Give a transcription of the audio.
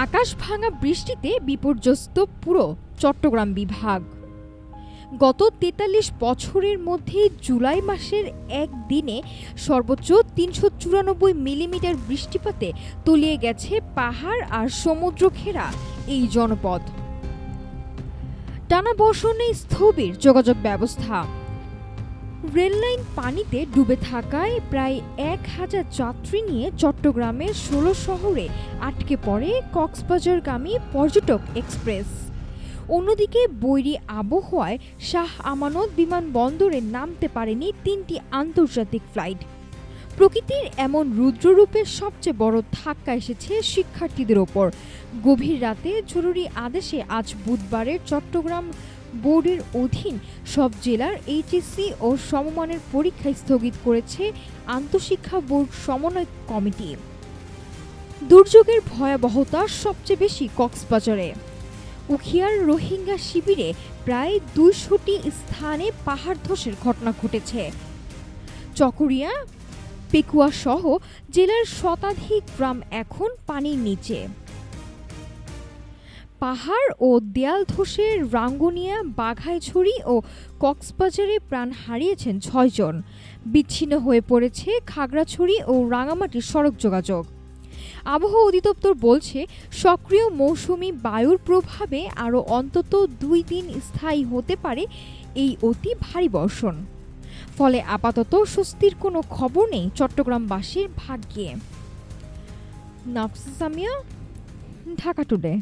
আকাশ ভাঙা বৃষ্টিতে বিপর্যস্ত পুরো চট্টগ্রাম বিভাগ। গত ৪৩ বছরের মধ্যে জুলাই মাসের একদিনে সর্বোচ্চ ৩৯৪ মিলিমিটার বৃষ্টিপাতে তলিয়ে গেছে পাহাড় আর সমুদ্র ঘেরা এই জনপদ। টানা বর্ষণে স্থবির যোগাযোগ ব্যবস্থা। রেললাইন পানিতে ডুবে থাকায় প্রায় ১,০০০ যাত্রী নিয়ে চট্টগ্রামের ১৬ শহরে আটকে পড়ে কক্সবাজারগামী পর্যটক এক্সপ্রেস। অন্যদিকে বৈরী আবহাওয়ায় শাহ আমানত বিমানবন্দরে নামতে পারেনি ৩টি আন্তর্জাতিক ফ্লাইট। প্রকৃতির এমন রুদ্ররূপের সবচেয়ে বড় ধাক্কা এসেছে শিক্ষার্থীদের ওপর। গভীর রাতে জরুরি আদেশে আজ বুধবারের চট্টগ্রাম বোর্ডের অধীন সব জেলার এইচএসসি ও সমমানের পরীক্ষা স্থগিত করেছে আন্তঃশিক্ষা বোর্ড সমন্বয় কমিটি। দুর্যোগের ভয়াবহতা সবচেয়ে বেশি কক্সবাজারে। উখিয়ার রোহিঙ্গা শিবিরে প্রায় ২০০টি স্থানে পাহাড় ধসের ঘটনা ঘটেছে। চকরিয়া, পেকুয়া সহ জেলার শতাধিক গ্রাম এখন পানির নিচে। পাহাড় ও দেয়াল ধসে রাঙ্গুনিয়া, বাঘাইছড়ি ও কক্সবাজারে প্রাণ হারিয়েছেন ৬ জন। বিচ্ছিন্ন হয়ে পড়েছে খাগড়াছড়ি ও রাঙামাটির সড়ক যোগাযোগ। আবহাওয়া অধিদপ্তর বলছে, সক্রিয় মৌসুমি বায়ুর প্রভাবে আরও অন্তত ২ দিন স্থায়ী হতে পারে এই অতি ভারী বর্ষণ। ফলে আপাতত স্বস্তির কোনো খবর নেই চট্টগ্রামবাসীর ভাগ্যে। নাফসা সামিয়া, ঢাকা টুডে।